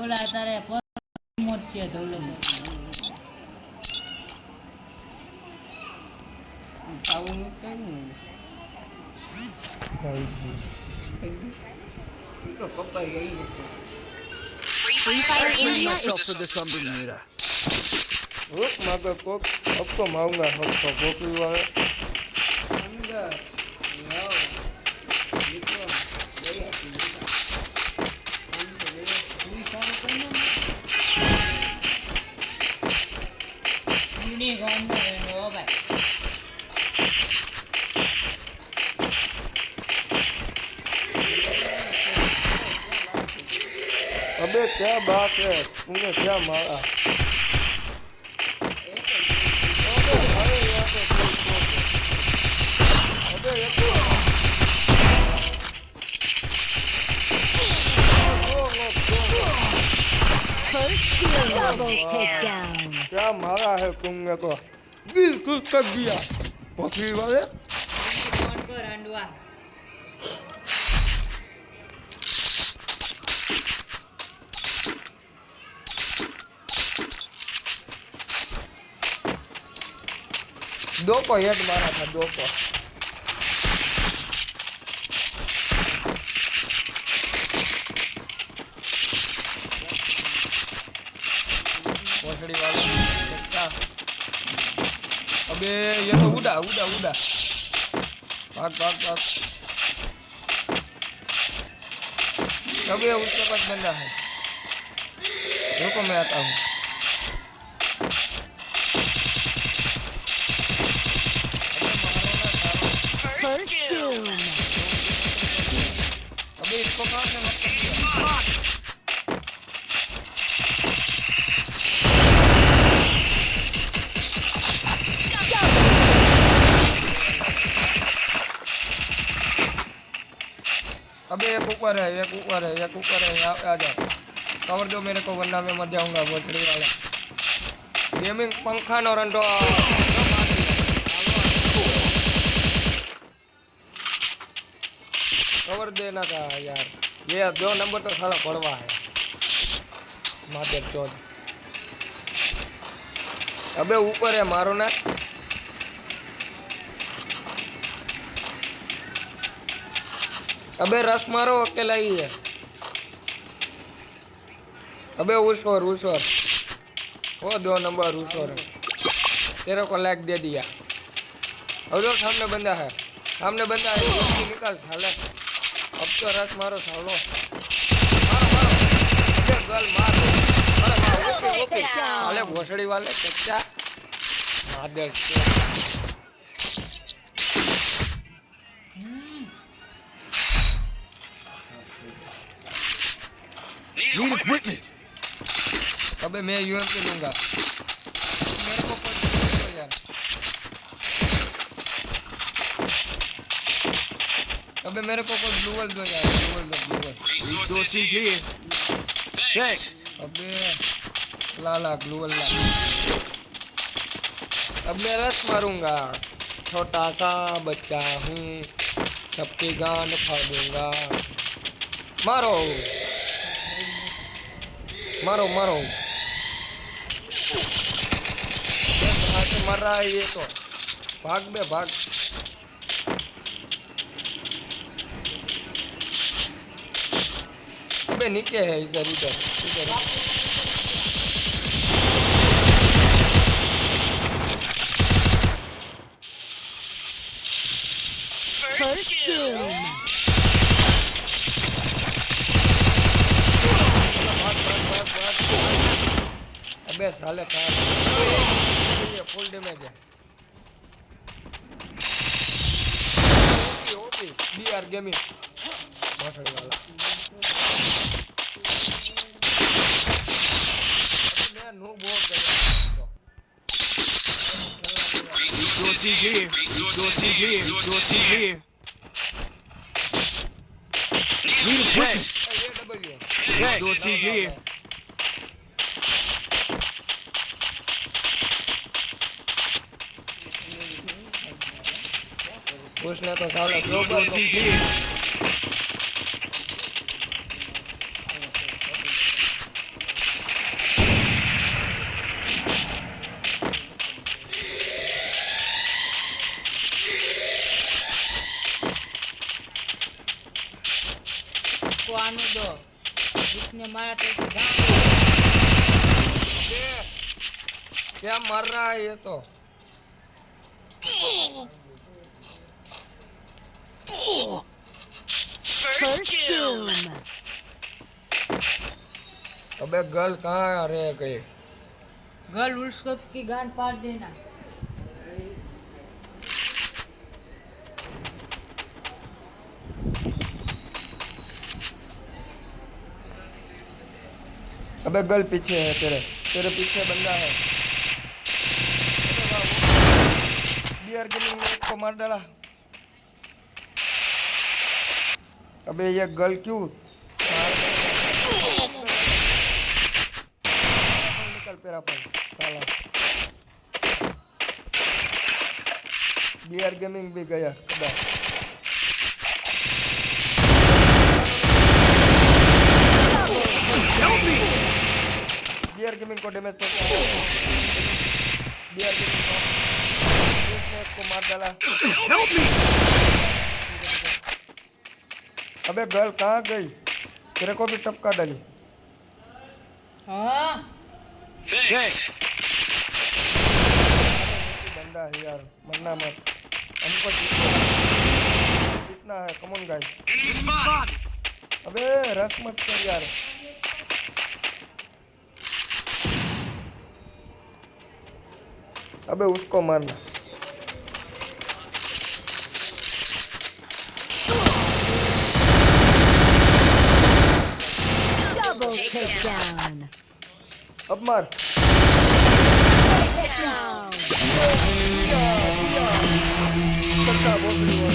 ઓલા તારે પ્રમોટ છે ધોલો આવું કેમ તો કપાઈ ગઈ છે Free Fire India myself for this Bermuda. रुक मैं तो कोक अब तो मारूंगा हम तो कोकरी वाले अंदर लाओ निकलो गया पूरी साल करना ini gondor हो भाई अबे क्या बात है तूने क्या मारा double takedown. क्या मारा है तुमने तो बिल्कुल कर दिया कोकरी वाले फोन को रंडवा दो को हेड मारा था दो को पोछड़ी वाला बच्चा अबे ये तो उड़ा उड़ा उड़ा भाग भाग भाग अबे उसके पास बंदा है रुको मैं आता हूँ First doom. अबे इसको कहाँ से मत अबे एक ऊपर है एक ऊपर है एक ऊपर है आ जा कवर दो मेरे को वरना मैं मर जाऊंगा बोतड़ी वाला गेमिंग पंखा नो रंडो कवर देना का यार ये दो नंबर तो साला पड़वा है मादर चौथ अबे ऊपर है मारो ना अबे रस मारो अकेला ही है अबे उसोर उसोर वो दो नंबर उसोर तेरे को लाइक दे दिया अब जो सामने बंदा है जल्दी निकाल साले अब तो रस मारो सालो मारो मारो अबे गल मार अरे मार ओके ओके साले भोसड़ी वाले कच्चा मादर Need equipment. अबे मैं यूएमपी लूंगा मेरे को कुछ दो यार अबे मेरे को कुछ ग्लूवल दो यार ग्लूवल Resources here. Thanks. अबे ला ग्लूवल ला अब मैं रस मारूंगा छोटा सा बच्चा हूँ सबकी गांड फाड़ दूंगा मारो मारो मारो मर रहा है ये तो भाग बे भाग अबे नीचे है इधर इधर इधर First doom. अबे साले कहाँ ये फुल डैमेज है ओपी बीआर गेमिंग मसड़ वाला मैं नो बहुत Resources here. Resources here. Resources here. Need equipment. Resources here. उसने तो साला Resources here. उसको आने दो जिसने मारा था उसे गाँव ये क्या मार रहा है ये तो First doom. अबे गर्ल कहाँ रह गए गर्ल उसको की गांड फाड़ देना अबे गर्ल पीछे है तेरे तेरे पीछे बंदा है बियर गेमिंग ने इसको मार डाला अबे ये गर्ल क्यों निकल पेरा पर साला बियर गेमिंग भी गया कदा बियर गेमिंग को डैमेज पहुंचा बियर गेमिंग को इसने इसको मार डाला Help me! अबे गर्ल कहाँ गई तेरे को भी टपका डाली हाँ Thanks. बंदा है यार मरना मत हमको जीतना है कमॉन गाइस Enemy spotted. अबे रस मत कर यार अबे उसको मारना Double takedown. अब मार Takedown. सबका बोल रही हूँ